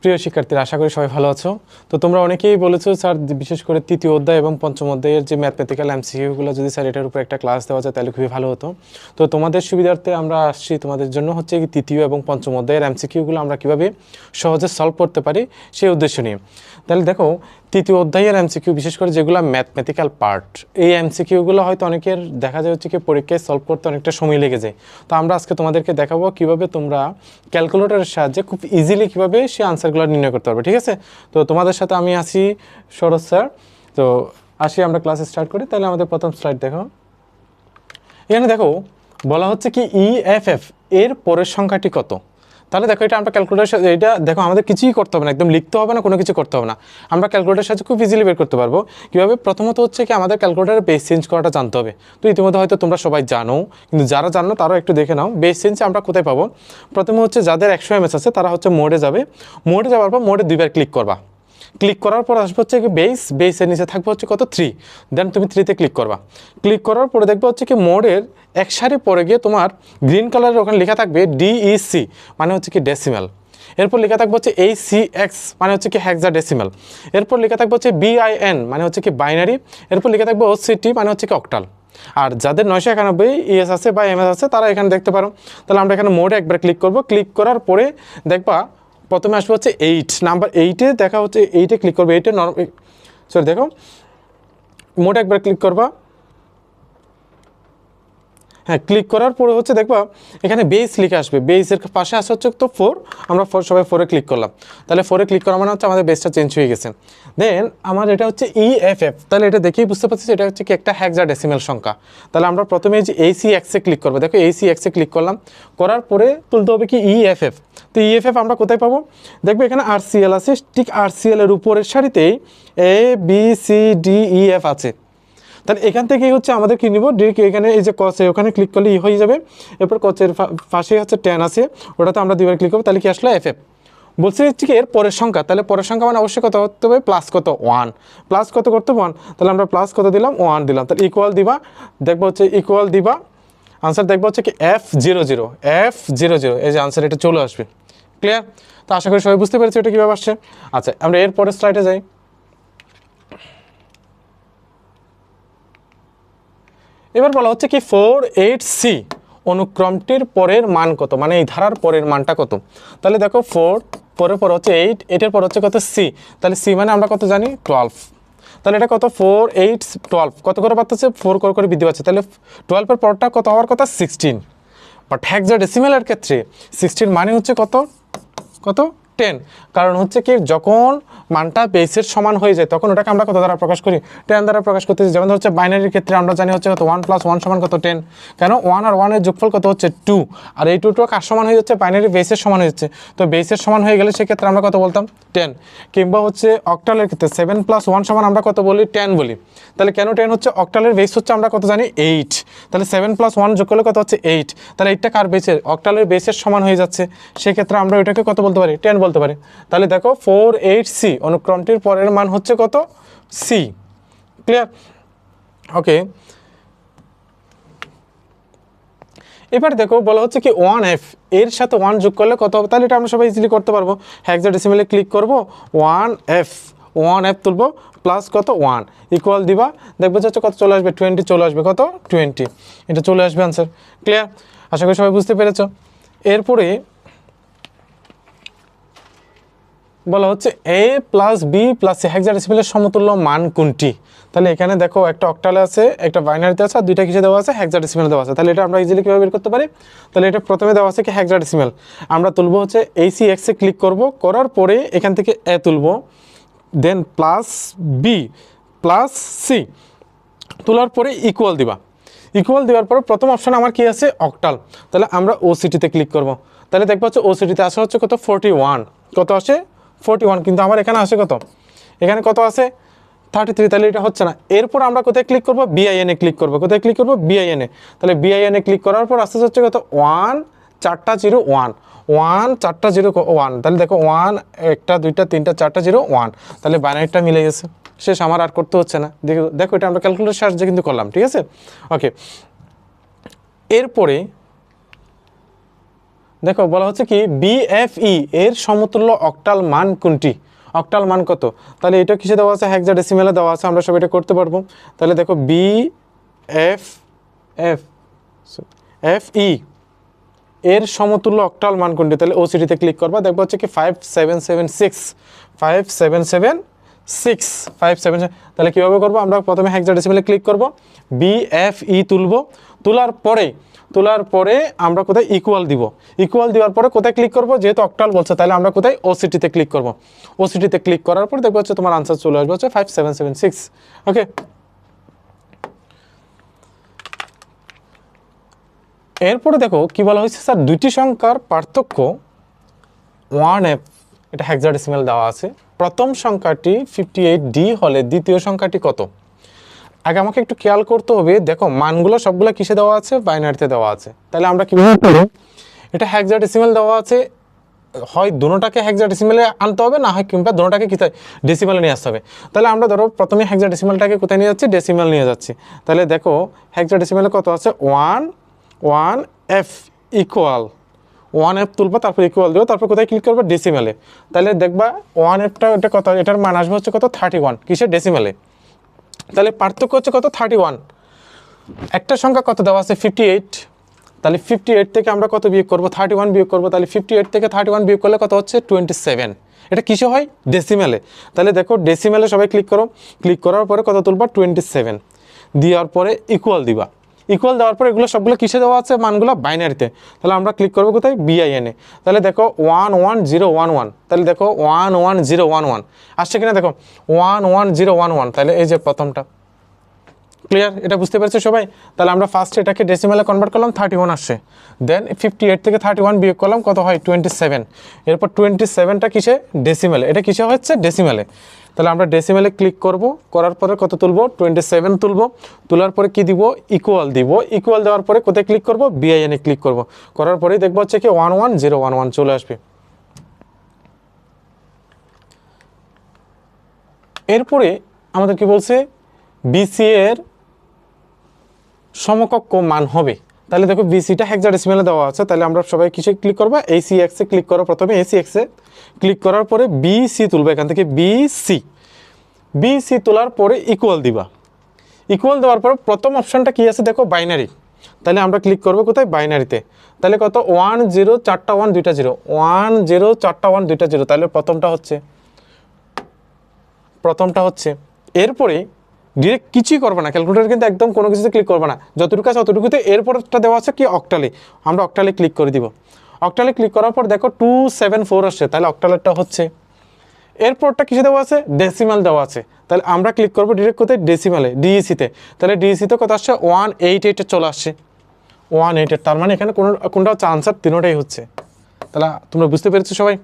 প্রিয় শিক্ষার্থীরা, আশা করি সবাই ভালো আছো। তো তোমরা অনেকেই বলেছো স্যার, বিশেষ করে তৃতীয় অধ্যায় এবং পঞ্চম অধ্যায়ের যে ম্যাথমেটিক্যাল এমসিকিউগুলো যদি স্যার এটার উপর একটা ক্লাস দেওয়া যায় তাহলে খুবই ভালো হতো। তো তোমাদের সুবিধার্থে আমরা আসছি, তোমাদের জন্য হচ্ছে কি তৃতীয় এবং পঞ্চম অধ্যায়ের এমসিকিউগুলো আমরা কীভাবে সহজে সলভ করতে পারি সেই উদ্দেশ্য নিয়ে। তাহলে দেখো, তৃতীয় অধ্যায়ের এমসিকিউ বিশেষ করে যেগুলো ম্যাথমেটিক্যাল পার্ট, এই এমসিকিউগুলো হয়তো অনেকের দেখা যায় হচ্ছে কি পরীক্ষায় সলভ করতে অনেকটা সময় লেগে যায়। তো আমরা আজকে তোমাদেরকে দেখাবো কীভাবে তোমরা ক্যালকুলেটরের সাহায্যে খুব ইজিলি কীভাবে সেই আনসারগুলো নির্ণয় করতে পারবে। ঠিক আছে, তো তোমাদের সাথে আমি আছি সরোজ স্যার। তো আসি আমরা ক্লাস স্টার্ট করি। তাহলে আমাদের প্রথম স্লাইড দেখো। এখানে দেখো বলা হচ্ছে কি EFF এর পরের সংখ্যাটি কত। তাহলে দেখো, এটা আমরা ক্যালকুলেটার সাথে, এটা দেখো আমাদের কিছুই করতে হবে না, একদম লিখতে হবে না, কোনো কিছু করতে হবে না। আমরা ক্যালকুলেটার সাথে খুব ইজিলি বের করতে পারবো। কীভাবে? প্রথমত হচ্ছে কি আমাদের ক্যালকুলেটারের বেস চেঞ্জ করাটা জানতে হবে। তো ইতিমধ্যে হয়তো তোমরা সবাই জানো, কিন্তু যারা জানো তারাও একটু দেখে নাও। বেস চেঞ্জ আমরা কোথায় পাবো? প্রথমে হচ্ছে যাদের 100 mAh আছে তারা হচ্ছে মোডে যাবে। মোডে যাওয়ার পর মোডে দুইবার ক্লিক করবা। ক্লিক করার পর আসবে হচ্ছে কি বেসের নিচে থাকবে হচ্ছে কত 3। দেন তুমি 3তে ক্লিক করবা। ক্লিক করার পরে দেখবে হচ্ছে কি মোডের এক সারি পরে গিয়ে তোমার গ্রিন কালারের ওখানে লেখা থাকবে DEC, মানে হচ্ছে কি ডেসিমাল। এরপর লেখা থাকবে হচ্ছে ACX, মানে হচ্ছে কি হেক্সাডেসিমাল। এরপর লেখা থাকবে হচ্ছে BIN, মানে হচ্ছে কি বাইনারি। এরপর লেখা থাকবে OCT, মানে হচ্ছে কি অক্টাল। আর যাদের 991 ES আছে বা MS আছে তারা এখানে দেখতে পারো। তাহলে আমরা এখানে মোডে একবার ক্লিক করব। ক্লিক করার পরে দেখবা প্রথমে আসবে হচ্ছে 8 নাম্বার 8-এ দেখা হচ্ছে 8-এ ক্লিক করবে। 8-এ সরি দেখো, মোডে একবার ক্লিক করবা। হ্যাঁ, ক্লিক করার পরে হচ্ছে দেখবা এখানে বেস লিখে আসবে। বেসের পাশে আসা হচ্ছে তো 4, আমরা সবাই 4-এ ক্লিক করলাম। তাহলে 4-এ ক্লিক করা মানে হচ্ছে আমাদের বেসটা চেঞ্জ হয়ে গেছে। দেন আমার এটা হচ্ছে EFF। তাহলে এটা দেখেই বুঝতে পারছি এটা হচ্ছে কি একটা হেক্সাডেসিমাল সংখ্যা। তাহলে আমরা প্রথমে যে ACX-এ ক্লিক করবো। দেখো ACX-এ ক্লিক করলাম, করার পরে তুলতে হবে কি EFF। তো EFF আমরা কোথায় পাবো? দেখবে এখানে RCL আছে, ঠিক RCL এর উপরের সারিতেই ABCDEF আছে। তাহলে এখান থেকেই হচ্ছে আমাদের কী নিব, ডিরেক্ট এখানে এই যে কসে ওখানে ক্লিক করলে হয়ে যাবে। এরপর কসের পাশে হচ্ছে 10 আছে, ওটাতে আমরা দুইবার ক্লিক করবো। তাহলে কি আসলো FF। বলছে হচ্ছে কি এর পরের সংখ্যা। তাহলে পরের সংখ্যা মানে অবশ্যই কত করতে হবে? প্লাস কত? 1। প্লাস কত করতে 1। তাহলে আমরা প্লাস কত দিলাম? 1 দিলাম। তাহলে ইকুয়াল দিবা, দেখবো হচ্ছে ইকুয়াল দিবা, আনসার দেখবো হচ্ছে কি F00। F00 এই যে আনসার, এটা চলে আসবে। ক্লিয়ার? তো আশা করি সবাই বুঝতে পেরেছি এটা কীভাবে আসছে। আচ্ছা, আমরা এর পরের স্লাইডে যাই। এবার বলা হচ্ছে কি 48C অনুক্রমটির পরের মান কত, মানে এই ধারার পরের মানটা কত। তাহলে দেখো 4 পরের পর হচ্ছে 8, 8-এর পর হচ্ছে কত? C। তাহলে C মানে আমরা কত জানি? 12। তাহলে এটা কত? 4 8 12 কত করে পাচ্ছে? 4 করে বৃদ্ধি পাচ্ছে। তাহলে 12-এর পরটা কত হওয়ার কথা? 16। বাট হেক্সাডেসিমালের ক্ষেত্রে 16 মানে হচ্ছে কত? কত? 10। কারণ হচ্ছে কি যখন মানটা বেসের সমান হয়ে যায় তখন ওটাকে আমরা কত দ্বারা প্রকাশ করি? 10 দ্বারা প্রকাশ করতেছি। যেমন হচ্ছে বাইনারির ক্ষেত্রে আমরা জানি হচ্ছে কত 1 + 1 = কত? 10। কেন? 1 আর 1 এর যোগফল কত হচ্ছে? 2। আর এই 2টা কার সমান হয়ে যাচ্ছে? বাইনারি বেসের সমান হয়ে যাচ্ছে। তো বেসের সমান হয়ে গেলে সেক্ষেত্রে আমরা কত বলতাম? 10। কিংবা হচ্ছে অক্টালের ক্ষেত্রে 7 + 1 = আমরা কত বলি? 10 বলি। তাহলে কেন 10 হচ্ছে? অক্টালের বেস হচ্ছে আমরা কত জানি? 8। তাহলে 7 + 1 যোগ করলে কত হচ্ছে? 8। তাহলে 8টা কার বেসের? অক্টালের বেসের সমান হয়ে যাচ্ছে। সেক্ষেত্রে আমরা ওইটাকে কত বলতে পারি? 10 বলতে পারি। তাহলে দেখো 48C অনুক্রমটির পরের মান হচ্ছে কত? C। ক্লিয়ার? ওকে, এবার দেখো বলা হচ্ছে কি 1F এর সাথে 1 যোগ করলে কত হবে? তাহলে এটা আমরা সবাই ইজিলি করতে পারবো। হেক্সাডেসিমালে ক্লিক করব, 1F তুলবো, প্লাস কত? 1 ইকুয়াল দিবা, দেখবো হচ্ছে কত চলে আসবে? 20 চলে আসবে। কত? 20। এটা চলে আসবে আনসার। ক্লিয়ার? আশা করি সবাই বুঝতে পেরেছ। এরপরে বলা হচ্ছে A + B + C হেক্সাডেসিমালের সমতুল্য মান কোনটি? তাহলে এখানে দেখো একটা অক্টালে আছে, একটা বাইনারিতে আছে, আর দুইটা কিসে দেওয়া আছে? হেক্সাডেসিমালে দেওয়া আছে। তাহলে এটা আমরা ইজিলি কীভাবে বের করতে পারি? তাহলে এটা প্রথমে দেওয়া আছে কি হেক্সাডেসিমাল, আমরা তুলবো হচ্ছে ACX-এ ক্লিক করব, করার পরে এখান থেকে A তুলবো, দেন প্লাস B + C তোলার পরে ইকুয়াল দিবা। ইকুয়াল দেওয়ার পরে প্রথম অপশানে আমার কি আছে? অক্টাল। তাহলে আমরা OCT-তে ক্লিক করব। তাহলে দেখবো হচ্ছে OCT-তে আসা হচ্ছে কত? 41। কত আসে? 41। কিন্তু আমার এখানে আসে কত? এখানে কত আছে? 33। তাহলে এটা হচ্ছে না। এরপর আমরা কোথায় ক্লিক করব? BIN-এ ক্লিক করব। কোথায় ক্লিক করব? BIN-এ। তাহলে BIN-এ ক্লিক করার পর আসতে হচ্ছে কত? 1 4টা 0 1 1 4টা 0 1। তাহলে দেখো 1 1টা 2টা 3টা 4টা 0 1। তাহলে বাইনারিটা মিলে গেছে। শেষ, আমার আর করতে হচ্ছে না। দেখো এটা আমরা ক্যালকুলেটর সাহায্যে কিন্তু করলাম। ঠিক আছে? ওকে, এরপরে দেখো বলা হচ্ছে কি BFE এর সমতুল্য অক্টাল মান কোনটি, অক্টাল মান কত। তাহলে এটা কিসে দেওয়া আছে, হেক্সাডেসিমেলে দেওয়া আছে, আমরা সব এটা করতে পারবো। তাহলে দেখো BFE এর সমতুল্য অক্টাল মান কোনটি, তাহলে OCD-তে ক্লিক করবা, দেখবো হচ্ছে কি 5776। তাহলে কীভাবে করবো, আমরা প্রথমে হেক্সাডেসিমেলে ক্লিক করব, BFE তোলার পরে আমরা কোথায় ইকুয়াল দিব, ইকুয়াল দেওয়ার পরে কোথায় ক্লিক করব, যেহেতু অক্টাল বলছে তাহলে আমরা কোথায় OCD-তে ক্লিক করব। OCD-তে ক্লিক করার পর দেখবো হচ্ছে তোমার আনসার চলে আসবে হচ্ছে 5776। ওকে, এরপরে দেখো কি বলা হয়েছে স্যার, দুইটি সংখ্যার পার্থক্য 1F, এটা হেক্সাডেসিমেল দেওয়া আছে। প্রথম সংখ্যাটি 58D হলে দ্বিতীয় সংখ্যাটি কত। আগে আমাকে একটু খেয়াল করতে হবে, দেখো মানগুলো সবগুলো কিসে দেওয়া আছে, বাইনারিতে দেওয়া আছে। তাহলে আমরা কিভাবে করব, এটা হেক্সাডেসিমেল দেওয়া আছে, হয় দুটোটাকে হেক্সাডেসিমেলে আনতে হবে, না হয় কিংবা দুটোটাকে কোথায় ডেসিমেলে নিয়ে আসতে হবে। তাহলে আমরা ধরো প্রথমে হেক্সাডেসিমেলটাকে কোথায় নিয়ে যাচ্ছি, ডেসিমেল নিয়ে যাচ্ছি। তাহলে দেখো হেক্সাডেসিমেলে কত আছে, 1F ইকুয়াল 1F তুলবা, তারপর ইকুয়াল দেবো, তারপর কোথায় ক্লিক করবো, ডেসিমেলে। তাহলে দেখবা 1Fটা এটা কত, এটার মান আসবে হচ্ছে কত, 31, কিসে, ডেসিমেলে। তাহলে পার্থক্য হচ্ছে কত, 31। একটা সংখ্যা কত দেওয়া আছে, 58। তাহলে 58 থেকে আমরা কত বিয়োগ করবো, 31 বিয়োগ করবো। তাহলে 58 থেকে 31 বিয়োগ করলে কত হচ্ছে, 27। এটা কিসে হয়, ডেসিমেলে। তাহলে দেখো ডেসিমেলে সবাই ক্লিক করো, ক্লিক করার পরে কত তুলবা, 27 দেওয়ার পরে ইকুয়াল দিবা। ইকুয়াল দেওয়ার পরে এগুলো সবগুলো কিসে দেওয়া আছে, মানগুলো বাইনারিতে। তাহলে আমরা ক্লিক করবো কোথায়, BIN-এ। তাহলে দেখো 11011, তাহলে দেখো 11011 আসছে কিনা, দেখো 11011। তাহলে এই যে প্রথমটা, ক্লিয়ার, এটা বুঝতে পেরেছো সবাই। তাহলে আমরা ফার্স্ট এটাকে ডেসিমেলে কনভার্ট করলাম, 31 আসছে। দেন 58 থেকে 31 বিয়োগ করলাম, কত হয়, 27। এরপর 27টা কিসে, ডেসিমেলে। এটা কিসে হচ্ছে, ডেসিমেলে। তাহলে আমরা ডেসিমেলে ক্লিক করব, করার পরে কত তুলবো, 27 তুলবো। তোলার পরে কি দিব, ইকুয়াল দিব। ইকুয়াল দেওয়ার পরে কোথায় ক্লিক করব, BIN-এ ক্লিক করব। করার পরেই দেখবো হচ্ছে কি 11011 চলে আসবে। এরপরে আমাদের কি বলছে, BC এর সমকক্ষ মান হবে। তাহলে দেখো BC-টা হেক্সাডেসিমেলে দেওয়া আছে, তাহলে আমরা সবাই কিসে ক্লিক করবো, ACX-এ ক্লিক করো। প্রথমে ACX-এ ক্লিক করার পরে BC তুলবে, এখান থেকে BC তোলার পরে ইকুয়াল দিবা। ইকুয়াল দেওয়ার পরে প্রথম অপশানটা কি আছে, দেখো বাইনারি। তাহলে আমরা ক্লিক করবো কোথায়, বাইনারিতে। তাহলে কত, 1 0 4টা 1 2টা 0, 1 0 4টা 1 2টা 0। তাহলে প্রথমটা হচ্ছে। এরপরে ডিরেক্ট কিছুই করবে না, ক্যালকুলেটর কিন্তু একদম কোনো কিছুতে ক্লিক করবে না, যতটুকু আছে অতটুকুতে। এরপরটা দেওয়া আছে কি, অক্টালে। আমরা অক্টালে ক্লিক করে দিব। অক্টালে ক্লিক করার পর দেখো 274 আসছে, তাহলে অক্টালেরটা হচ্ছে। এরপরটা কিসে দেওয়া আছে, ডেসিমাল দেওয়া আছে। তাহলে আমরা ক্লিক করবো ডিরেক্ট কোথায়, ডেসিমালে, DEC-তে। তাহলে DEC-তে কত আসছে, 188 চলে আসছে, 188। তার মানে এখানে কোনটা হচ্ছে আনসার, তিনোটাই হচ্ছে। তাহলে তোমরা বুঝতে পেরেছো সবাই।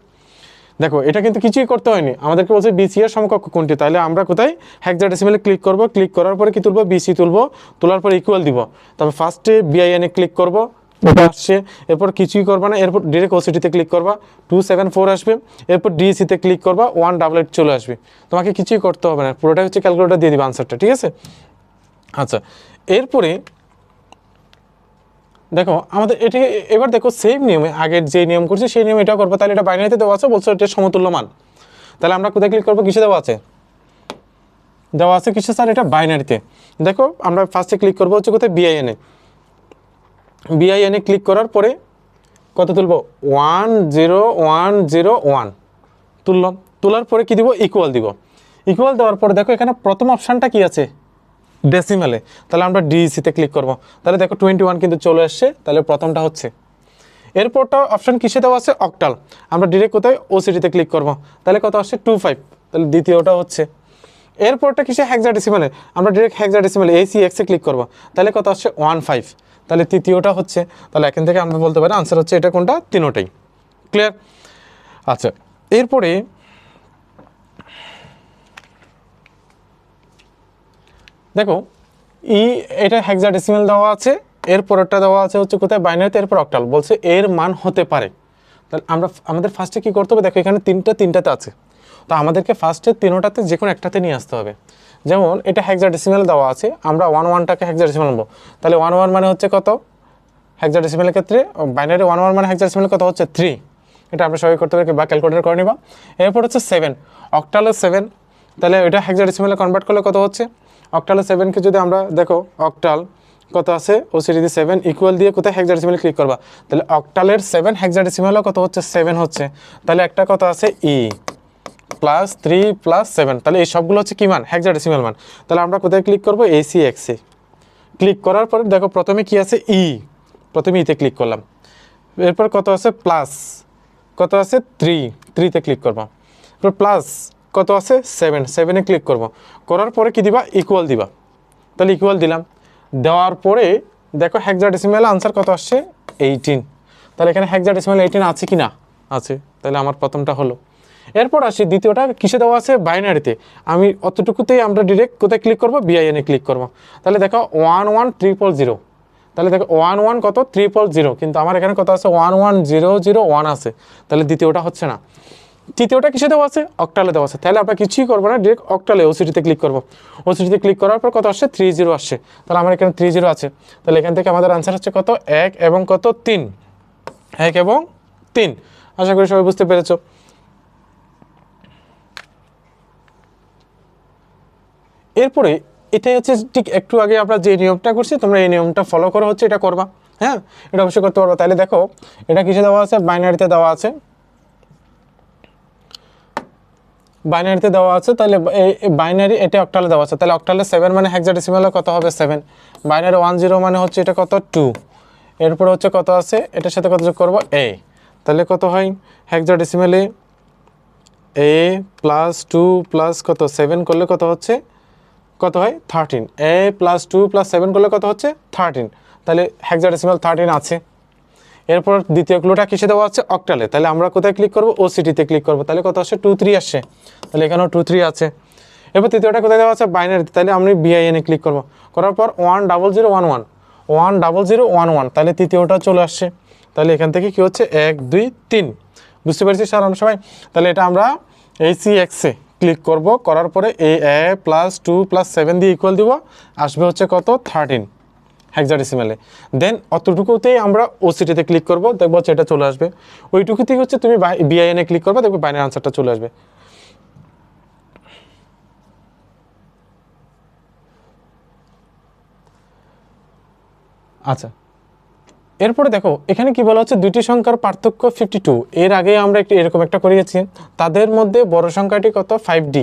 দেখো এটা কিন্তু কিছুই করতে হয়নি, আমাদেরকে বলছে BC এর সমকক্ষ কোনটি। তাহলে আমরা কোথায়, হেক্সাডেসিমেলে ক্লিক করব, ক্লিক করার পরে কি তুলবো, BC তুলবো, তোলার পর ইকুয়াল দিব। তারপর ফার্স্টে BIN-এ ক্লিক করবো, এটা আসছে। এরপর কিছুই করবা না, এরপর ডিরেক্ট OCD-তে ক্লিক করবা, 274 আসবে। এরপর DEC-তে ক্লিক করবা, 188 চলে আসবে। তোমাকে কিছুই করতে হবে না, পুরোটাই হচ্ছে ক্যালকুলেটর দিয়ে দিবে আনসারটা, ঠিক আছে। আচ্ছা, এরপরে দেখো আমাদের এটি, এবার দেখো সেম নিয়মে আগের যে নিয়ম করছি সেই নিয়ম এটাও করবো। তাহলে এটা বাইনারিতে দেওয়া আছে, বলছো এটা সমতুল্য মান। তাহলে আমরা কোথায় ক্লিক করবো, কিসে দেওয়া আছে কিসে স্যার, এটা বাইনারিতে। দেখো আমরা ফার্স্টে ক্লিক করবো হচ্ছে কোথায়, BIN-এ ক্লিক করার পরে কত তুলবো, 10101 তুললাম। তোলার পরে কি দিব, ইকুয়াল দিব। ইকুয়াল দেওয়ার পরে দেখো এখানে প্রথম অপশানটা কি আছে, ডেসিমেলে। তাহলে আমরা DEC-তে ক্লিক করব। তাহলে দেখো 21 কিন্তু চলে আসছে, তাহলে প্রথমটা হচ্ছে। এরপরটা অপশান কিসে দেওয়া আছে, অক্টাল। আমরা ডিরেক্ট কোথায়, OCD-তে ক্লিক করব। তাহলে কত আসছে, 25। তাহলে দ্বিতীয়টা হচ্ছে। এরপরটা কিসে, হেক্সাডেসিমেলে। আমরা ডিরেক্ট হেক্সাডেসিমেলে ACX-এ ক্লিক করব। তাহলে কত আসছে, 15। তাহলে তৃতীয়টা হচ্ছে। তাহলে এখান থেকে আমরা বলতে পারি আনসার হচ্ছে এটা কোনটা, তিনোটাই। ক্লিয়ার। আচ্ছা, এরপরে দেখো এটা হেক্সাডেসিমেল দেওয়া আছে, এরপরটা দেওয়া আছে হচ্ছে কোথায়, বাইনারিতে। এরপর অক্টাল বলছে এর মান হতে পারে। তাহলে আমাদের ফার্স্টে কি করতে হবে, দেখো এখানে তিনটাতে আছে, তো আমাদেরকে ফার্স্টে তিনোটাতে যে কোনো একটাতে নিয়ে আসতে হবে। যেমন এটা হেক্সাডেসিমেল দেওয়া আছে, আমরা 11টাকে হেক্সাডেসিমেল নেবো। তাহলে 11 মানে হচ্ছে কত, হেক্সাডেসিমেলের ক্ষেত্রে বাইনারি 1 1 মানে হেক্সাডেসিমেল কত হচ্ছে 3, এটা আমরা সবাই করতে পারি বা ক্যালকুলেটর করে নিবা। এরপর হচ্ছে 7, অক্টালে 7, তাহলে এটা হেক্সাডেসিমেলে কনভার্ট করলে কত হচ্ছে, অক্টালে 7কে যদি আমরা দেখো অক্টাল কত আছে ওসিডিতে 7 ইকুয়াল দিয়ে কোথায় হেক্সাডেসিমেলে ক্লিক করবা, তাহলে অক্টালের 7 হেক্সাডেসিমেলও কত হচ্ছে 7 হচ্ছে, তাহলে একটা কত আছে ই প্লাস 3 প্লাস 7, তাহলে এই সবগুলো হচ্ছে কি মান হেক্সাডেসিমেল মান। তাহলে আমরা কোথায় ক্লিক করবো ACXে ক্লিক করার পরে দেখো প্রথমে কি আছে ই, প্রথমে ইতে ক্লিক করলাম, এরপর কত আছে প্লাস কত আছে 3তে ক্লিক করবো, এরপর প্লাস কত আছে 7এ ক্লিক করব, করার পরে কি দিবা ইকুয়াল দিবা, তাহলে ইকুয়াল দিলাম, দেওয়ার পরে দেখো হেক্সাডেসিমেল আনসার কত আসছে 18, তাহলে এখানে হেক্সাডেসিমেল 18 আছে কি না আছে, তাহলে আমার প্রথমটা হলো। এরপর আসি দ্বিতীয়টা কিসে দেওয়া আছে বাইনারিতে, আমি অতটুকুতেই আমরা ডিরেক্ট কোথায় ক্লিক করব বিআইএনে ক্লিক করব, তাহলে দেখো 11300, তাহলে দেখো 11 কত 300, কিন্তু আমার এখানে কত আছে 11001 আছে, তাহলে দ্বিতীয়টা হচ্ছে না। তৃতীয়টা কিসে দেওয়া আছে অক্টালে দেওয়া আছে, তাহলে আমরা কিছুই করবো না ডিরেক্ট অক্টালে ওসিটিতে ক্লিক করবো, ওসিটিতে ক্লিক করার পর কত আসছে 30 আসছে, তাহলে আমার এখানে 30 আছে, তাহলে এখান থেকে আমাদের আনসার হচ্ছে কত 1 এবং কত 3, 1 এবং 3। আশা করি সবাই বুঝতে পেরেছো। এরপরে এটাই হচ্ছে ঠিক একটু আগে আমরা যে নিয়মটা করছি তোমরা এই নিয়মটা ফলো করো, হচ্ছে এটা করবা, হ্যাঁ এটা অবশ্যই করতে পারবো। তাহলে দেখো এটা কিসে দেওয়া আছে বাইনারিতে দেওয়া আছে, বাইনারিতে দেওয়া আছে, তাহলে এই বাইনারি এটা অক্টালে দেওয়া আছে, তাহলে অক্টালে 7 মানে হেক্সাডেসিমেলে কত হবে 7, বাইনারি 10 মানে হচ্ছে এটা কত 2, এরপর হচ্ছে কত আছে এটার সাথে কত যোগ করবো a, তাহলে কত হয় হেক্সাডেসিমেলে a প্লাস 2 প্লাস কত 7 করলে কত হচ্ছে কত হয় 13, a প্লাস 2 প্লাস 7 করলে কত হচ্ছে 13, তাহলে হেক্সাডেসিমেল 13 আছে। এরপর দ্বিতীয় ক্লুটা কিসে দেওয়া আছে অক্টালে, তাহলে আমরা কোথায় ক্লিক করবো ওসিটিতে ক্লিক করবো, তাহলে কত আসছে 23 আসছে, তাহলে এখানেও 23 আছে। এরপর তৃতীয়টা কোথায় দেওয়া আছে বাইনারিতে, তাহলে আমি বিআইএনে ক্লিক করবো, করার পর 10011, তাহলে তৃতীয়টা চলে আসছে, তাহলে এখান থেকে কি হচ্ছে 1 2 3, বুঝতে পেরেছি স্যার আমরা সবাই। তাহলে এটা আমরা ACXে ক্লিক করব, করার পরে a প্লাস 2 প্লাস 7 দিয়ে ইকুয়াল দিব, আসবে হচ্ছে কত 13 হেক্সাডেসিমেলে। দেন অতটুকুতেই আমরা ওসিটিতে ক্লিক করব, দেখবো হচ্ছে এটা চলে আসবে, ওইটুকুতেই হচ্ছে তুমি বিআইএনে ক্লিক করবে, দেখবে বাইনারি আনসারটা চলে আসবে। আচ্ছা এরপরে দেখো এখানে কি বলা হচ্ছে দুইটি সংখ্যার পার্থক্য 52, এর আগে আমরা এরকম একটা করিয়েছি, তাদের মধ্যে বড় সংখ্যাটি কত 5D,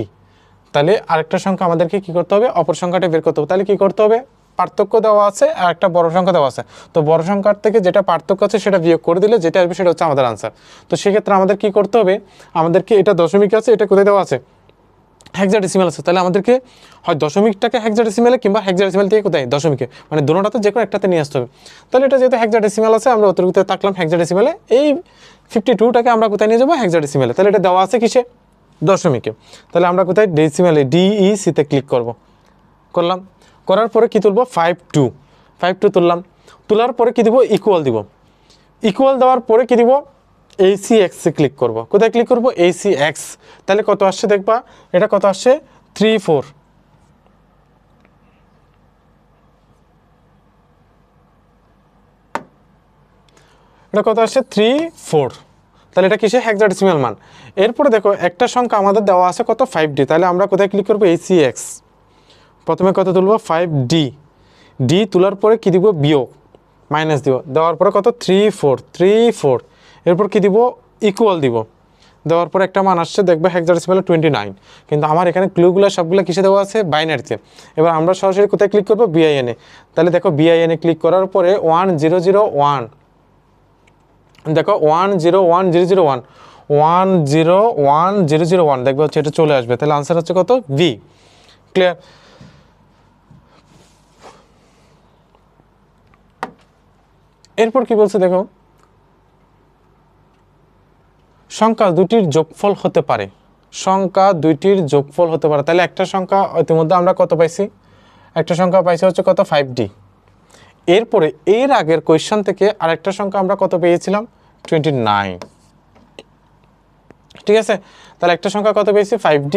তাহলে আরেকটা সংখ্যা আমাদেরকে কি করতে হবে অপর সংখ্যাটা বের করতে হবে, তাহলে কি করতে হবে পার্থক্য দেওয়া আছে আর একটা বড় সংখ্যা দেওয়া আছে, তো বড় সংখ্যার থেকে যেটা পার্থক্য আছে সেটা বিয়োগ করে দিলে যেটা আসবে সেটা হচ্ছে আমাদের আনসার। তো সেক্ষেত্রে আমাদের কি করতে হবে, আমাদেরকে এটা দশমিক আছে, এটা কোথায় দেওয়া আছে হেক্সাডেসিমেল আছে, তাহলে আমাদেরকে হয় দশমিকটাকে হেক্সাডেসিমেলে কিংবা হেক্সাডেসিমেল থেকে কোথায় দশমিকে, মানে দুটোটাতে যে কোনো একটাতে নিয়ে আসতে হবে। তাহলে এটা যেহেতু হেক্সাডেসিমেল আছে আমরা অতিরিক্ত তাকলাম হেক্সাডেসিমেলে, এই 52টাকে আমরা কোথায় নিয়ে যাবো হেক্সাডেসিমেলে, তাহলে এটা দেওয়া আছে কিসে দশমিকে, তাহলে আমরা কোথায় ডেসিমেলে DECতে ক্লিক করলাম, করার পরে কি তুলবো 52 তুললাম, তোলার পরে কি দিব ইকুয়াল দিব, ইকুয়াল দেওয়ার পরে কি দিব ACXে ক্লিক করব, কোথায় ক্লিক করব ACX, তাহলে কত আসছে দেখবা এটা কত আসছে 34, এটা কত আসছে 34, তাহলে এটা কিসে হেক্সাডেসিমেল মান। এরপরে দেখো একটা সংখ্যা আমাদের দেওয়া আছে কত 5D, তাহলে আমরা কোথায় ক্লিক করব ACX, প্রথমে কত তুলব 5D, তোলার পরে কি দিব বিয়োগ মাইনাস দিব, দেওয়ার পরে কত 34, এরপর কি দিব ইকুয়াল দিব, দেওয়ার পরে একটা মান আসছে দেখবে হেক্সাডেসিমেলে 29, কিন্তু আমার এখানে ক্লুগুলো সবগুলো কিসে দেওয়া আছে বাইনারিতে। এবার আমরা সরাসরি কোথায় ক্লিক করব বিআইএনে, তাহলে দেখো বিআইএনে ক্লিক করার পরে 1001, দেখো 101001 দেখবে হচ্ছে এটা চলে আসবে, তাহলে আনসার হচ্ছে কত V, ক্লিয়ার। এরপর কি বলছে দেখো সংখ্যা দুটির যোগফল হতে পারে, সংখ্যা দুইটির যোগফল হতে পারে, তাহলে একটা সংখ্যা ইতিমধ্যে আমরা কত পাইছি, একটা সংখ্যা পাইছি হচ্ছে কত 5D, এরপরে এর আগের কোয়েশ্চন থেকে আরেকটা সংখ্যা আমরা কত পেয়েছিলাম 29, ঠিক আছে, তাহলে একটা সংখ্যা কত পেয়েছি 5D,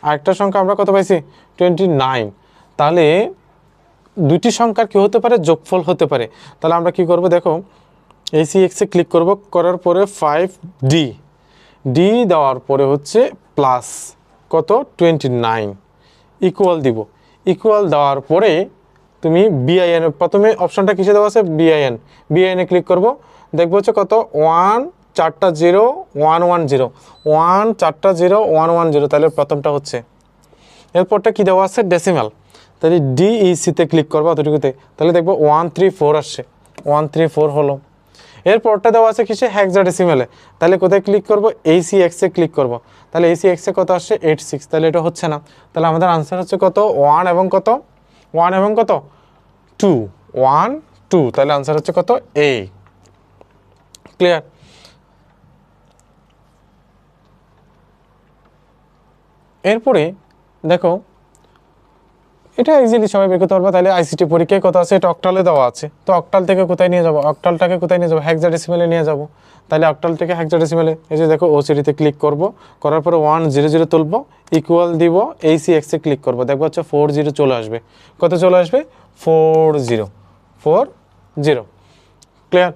আর একটা সংখ্যা আমরা কত পাইছি 29, তাহলে দুইটি সংখ্যার কি হতে পারে, যোগফল হতে পারে। তাহলে আমরা কি করব, দেখো ACX-এ ক্লিক করব, করার পরে 5D ডি দেওয়ার পরে হচ্ছে প্লাস কত 29 ইকুয়াল দিব। ইকুয়াল দেওয়ার পরে তুমি BIN, প্রথমে অপশানটা কিসে দেওয়া আছে, BIN-এ ক্লিক করব, দেখবো হচ্ছে কত 1 4টা 0 1 1 0 1 4টা 0 1 1 0, তাহলে প্রথমটা হচ্ছে। এরপরটা কি দেওয়া আছে, ডেসিমাল, তাহলে DEC-তে ক্লিক করবো অতটুকুতে, তাহলে দেখবো 134 আসছে, 134 হলো। এরপরটা দেওয়া আছে কিসে, হেক্সাডেসিমালে, তাহলে কোথায় ক্লিক করব, ACX-এ ক্লিক করব, তাহলে ACX-এ কত আসছে 86, তাহলে এটা হচ্ছে না। তাহলে আমাদের আনসার হচ্ছে কত 1 এবং কত 1 এবং কত 2 1 2, তাহলে আনসার হচ্ছে কত A। ক্লিয়ার? এরপরে দেখো এটা ইজিলি সবাই বের করতে পারবে। তাহলে ICT পরীক্ষায় কত আছে, এটা অক্টালে দেওয়া আছে, তো অক্টাল থেকে কোথায় নিয়ে যাব, অক্টালটাকে কোথায় নিয়ে যাব, হেক্সাডেসিমালে নিয়ে যাব। তাহলে অক্টাল থেকে হেক্সাডেসিমালে, এই যে দেখো OCD-তে ক্লিক করব, করার পরে 100 তুলব, ইকুয়াল দিব, ACX-এ ক্লিক করব, দেখবো হচ্ছে 40 চলে আসবে। কত চলে আসবে, 40। ক্লিয়ার?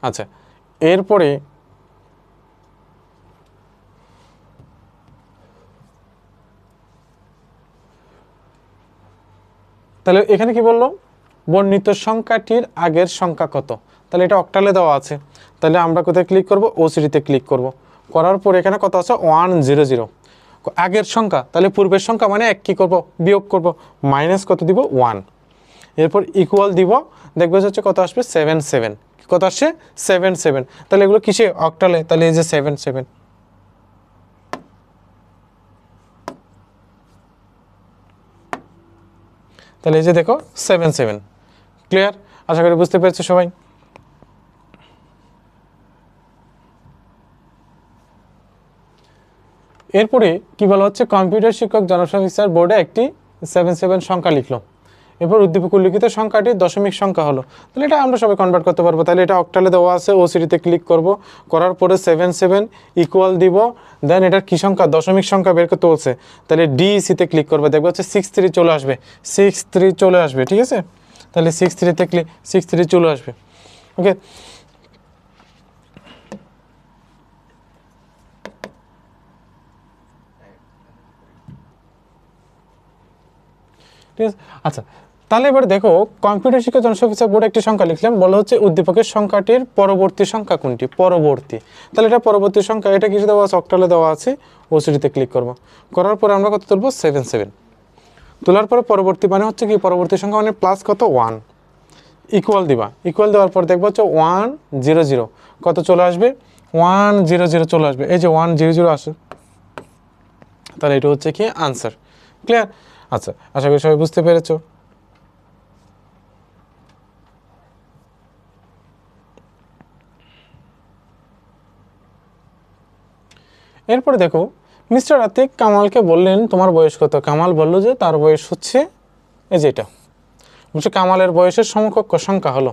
আচ্ছা, এরপরে তাহলে এখানে কি বললো, বর্ণিত সংখ্যাটির আগের সংখ্যা কত, তাহলে এটা অক্টালে দেওয়া আছে, তাহলে আমরা কোথায় ক্লিক করব, OCD-তে ক্লিক করব, করার পর এখানে কত আছে 100, আগের সংখ্যা, তাহলে পূর্বের সংখ্যা মানে এক, কী করব, বিয়োগ করব, মাইনাস কত দিব 1, এরপর ইকুয়াল দিব, দেখবে হচ্ছে কত আসবে 77, কত আসছে 77, তাহলে এগুলো কিসে, অক্টালে, তাহলে এই যে 77, তাহলে এই যে দেখো 77। ক্লিয়ার? আশা করি বুঝতে পেরেছো সবাই। এরপরে কি বলা হচ্ছে, কম্পিউটার শিক্ষক জনসংখ্যা স্যার বোর্ডে একটি 77 সংখ্যা লিখলো, এরপর উদ্দীপক উল্লিখিত সংখ্যাটি দশমিক সংখ্যা হলো, তাহলে এটা আমরা সবাই কনভার্ট করতে পারবো। তাহলে এটা অক্টালে দেওয়া আছে, OCD-তে ক্লিক করব, করার পরে 77 ইকুয়াল দিব, দেন এটার কি সংখ্যা, দশমিক সংখ্যা বের করতে বলছে, তাহলে DEC-তে ক্লিক করবে, দেখবো হচ্ছে 63 চলে আসবে, 63 চলে আসবে, ঠিক আছে। তাহলে 63-তে ক্লিক, 63 চলে আসবে। ওকে, ঠিক আছে। আচ্ছা, তাহলে এবার দেখো কম্পিউটার শিক্ষা জনসংখ্যা বোর্ডে একটি সংখ্যা লিখলাম, বলা হচ্ছে উদ্দীপকের সংখ্যাটির পরবর্তী সংখ্যা কোনটি, পরবর্তী, তাহলে এটা পরবর্তী সংখ্যা, এটা কিছু দেওয়া আছে, অক্টালে দেওয়া আছে, OCD-তে ক্লিক করব, করার পরে আমরা কত তুলব 77, তোলার পরে পরবর্তী মানে হচ্ছে কি, পরবর্তী সংখ্যা মানে প্লাস কত 1, ইকুয়াল দিবা, ইকুয়াল দেওয়ার পর দেখবো হচ্ছে 100, কত চলে আসবে 100 চলে আসবে, এই যে 100 আসে, তাহলে এটা হচ্ছে কি আনসার। ক্লিয়ার? আচ্ছা, আশা করি সবাই বুঝতে পেরেছো। এরপরে দেখো মিস্টার আতিক কামালকে বললেন তোমার বয়স কত, কামাল বলল যে তার বয়স হচ্ছে এই যে এটা, বলছে কামালের বয়সের সমকক্ষ সংখ্যা হলো,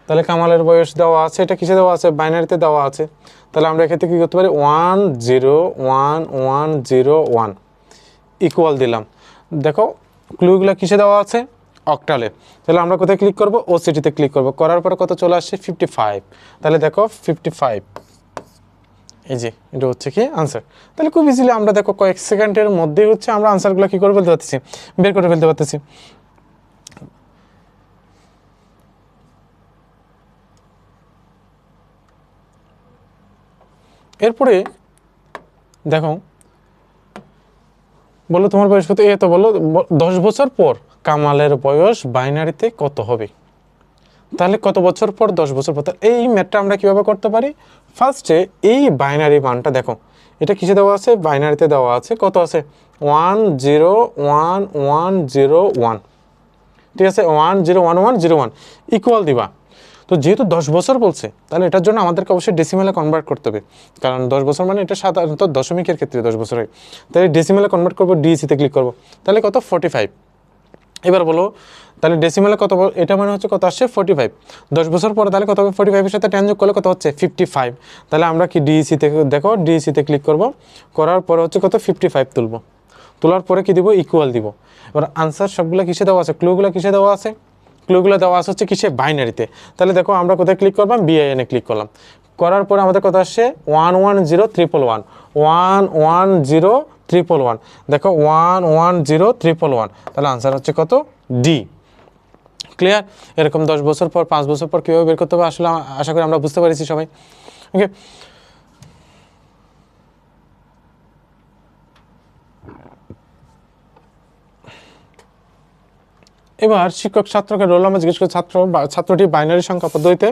তাহলে কামালের বয়স দেওয়া আছে, এটা কিসে দেওয়া আছে, বাইনারিতে দেওয়া আছে, তাহলে আমরা এক্ষেত্রে কী করতে পারি 1011101 ইকুয়াল দিলাম, দেখো ক্লুগুলো কিসে দেওয়া আছে, অক্টালে, তাহলে আমরা কোথায় ক্লিক করব, OCD-তে ক্লিক করব, করার পরে কত চলে আসছে 55, তাহলে দেখো 55, এই যে এটা হচ্ছে কি আনসার। তাহলে খুব ইজিলি আমরা দেখো কয়েক সেকেন্ডের মধ্যেই হচ্ছে আমরা আনসারগুলো কী করে ফেলতে পারতেছি, বের করে ফেলতে পারতেছি। এরপরে দেখো বলো তোমার বয়স কত, তো বলো 10 বছর পর কামালের বয়স বাইনারিতে কত হবে, তাহলে কত বছর পর 10 বছর পর, এই ম্যাথটা আমরা কীভাবে করতে পারি, ফার্স্টে এই বাইনারি মানটা দেখো, এটা কিসে দেওয়া আছে, বাইনারিতে দেওয়া আছে, কত আছে 101101, ঠিক আছে 101101 ইকুয়াল দিবা, তো যেহেতু 10 বছর বলছে তাহলে এটার জন্য আমাদেরকে অবশ্যই ডেসিমেলে কনভার্ট করতে হবে, কারণ 10 বছর মানে এটা সাধারণত দশমিকের ক্ষেত্রে 10 বছর হয়, তাহলে ডেসিমেলে কনভার্ট করবো, DEC-তে ক্লিক করবো, তাহলে কত 45, এবার বলো তাহলে ডেসিমেলে কত, এটা মানে হচ্ছে কত আসছে 45, 10 বছর পরে তাহলে কত হবে 45-এর সাথে 10 যোগ করলে কত হচ্ছে 55, তাহলে আমরা কি DEC-তে দেখো DEC-তে ক্লিক করব, করার পরে হচ্ছে কত 55 তুলব, তোলার পরে কি দিব, ইকুয়াল দিব। এবার আনসার সবগুলো কিসে দেওয়া আছে, ক্লুগুলো কিসে দেওয়া আছে, ক্লুগুলো দেওয়া আছে হচ্ছে কিসে, বাইনারিতে। তাহলে দেখো আমরা কোথায় ক্লিক করলাম, বিআইএনে ক্লিক করলাম, করার পরে আমাদের কথা আসছে 110111 110111। দেখো 110111, তাহলে আনসার হচ্ছে কত, ডি। ক্লিয়ার? এরকম 10 বছর পর 5 বছর পর কীভাবে বের করতে হবে আসলে আশা করি আমরা বুঝতে পেরেছি সবাই। ওকে, এবার শিক্ষক ছাত্রকে রোল নাম্বার জিজ্ঞেস করে ছাত্রটি বাইনারি সংখ্যা পদ্ধতিতে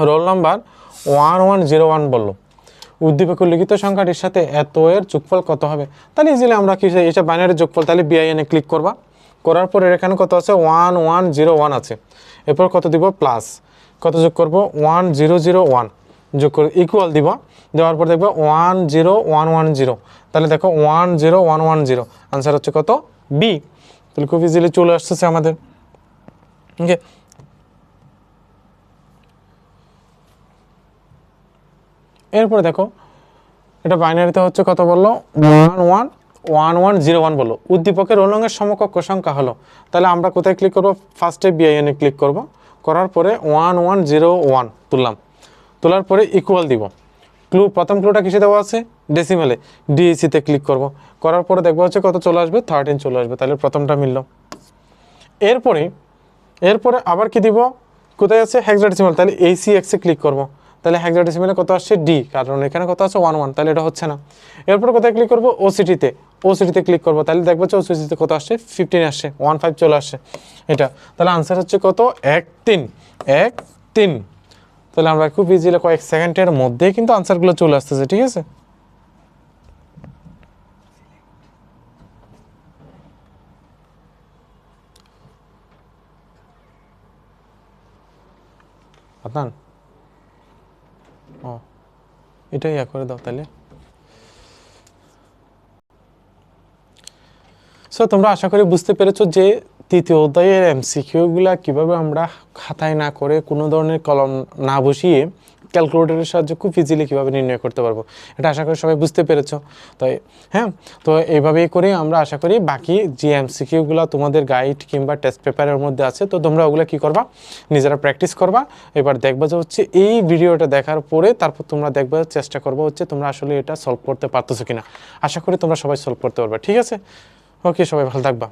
রোল নাম্বার 1101 বলল। উদ্দীপক লিখিত সংখ্যাটির সাথে এত এর যোগফল কত হবে। তাহলে ইজিলি আমরা কি, এটা বাইনারি যোগফল, তাহলে বিআইএনে ক্লিক করবা, করার পরে এখানে কত আছে, 1101 আছে, এরপর কত দিব, প্লাস কত যোগ করব, 1001 যোগ করে ইকুয়াল দিব, দেওয়ার পর দেখবো 10110। তাহলে দেখো 10110, আনসার হচ্ছে কত, বি। তাহলে খুব ইজিলি চলে আসতেছে আমাদের। ওকে, এরপরে দেখো এটা বাইনারিতে হচ্ছে কত বললো, 111101 বললো। উদ্দীপকের রোল নংয়ের সমকক্ষ সংখ্যা হলো। তাহলে আমরা কোথায় ক্লিক করবো, ফার্স্টে বিআইএনে ক্লিক করব, করার পরে 1101 তুললাম, তোলার পরে ইকুয়াল দিব। প্রথম ক্লুটা কিসে দেওয়া আছে, ডেসিমেলে, ডিএসিতে ক্লিক করব, করার পরে দেখবো হচ্ছে কত চলে আসবে, 13 চলে আসবে। তাহলে প্রথমটা মিলল। এরপরে আবার কি দিব, কোথায় আছে, হেক্সাডেসিমাল, তাহলে ACX-এ ক্লিক করব। তাহলে হেক্সাডেসিমালে কত আসছে, ডি, কারণ এখানে কত আছে 11, তাহলে এটা হচ্ছে না। এরপর কোথায় ক্লিক করব, ওসিটিতে ক্লিক করব, তাহলে দেখবো যে ওসিটিতে কত আসছে, 15 আসছে, 15 চলে আসছে এটা। তাহলে আনসার হচ্ছে কত, 13। তাহলে আমরা খুব ইজিলি কয়েক সেকেন্ডের মধ্যেই কিন্তু আনসারগুলো চলে আসতেছে। ঠিক আছে, আদনান, ও এটাই করে দাও তাহলে। সো তোমরা আশা করি বুঝতে পেরেছো যে তৃতীয় অধ্যায়ের এমসিকিউগুলা কীভাবে আমরা খাতায় না করে কোনো ধরনের কলম না বসিয়ে ক্যালকুলেটরের সাহায্যে খুব ইজিলি কীভাবে নির্ণয় করতে পারবো, এটা আশা করি সবাই বুঝতে পেরেছো। তাই হ্যাঁ, তো এইভাবেই করে আমরা আশা করি বাকি যে এমসিকিউগুলো তোমাদের গাইড কিংবা টেস্ট পেপারের মধ্যে আছে, তো তোমরা ওগুলো কী করবা, নিজেরা প্র্যাকটিস করবা। এবার দেখবা যে হচ্ছে এই ভিডিওটা দেখার পরে তারপর তোমরা দেখবা, চেষ্টা করবো হচ্ছে তোমরা আসলে এটা সলভ করতে পারতেছো কিনা। আশা করি তোমরা সবাই সলভ করতে পারবে। ঠিক আছে, ওকে, সবাই ভালো থাকবা।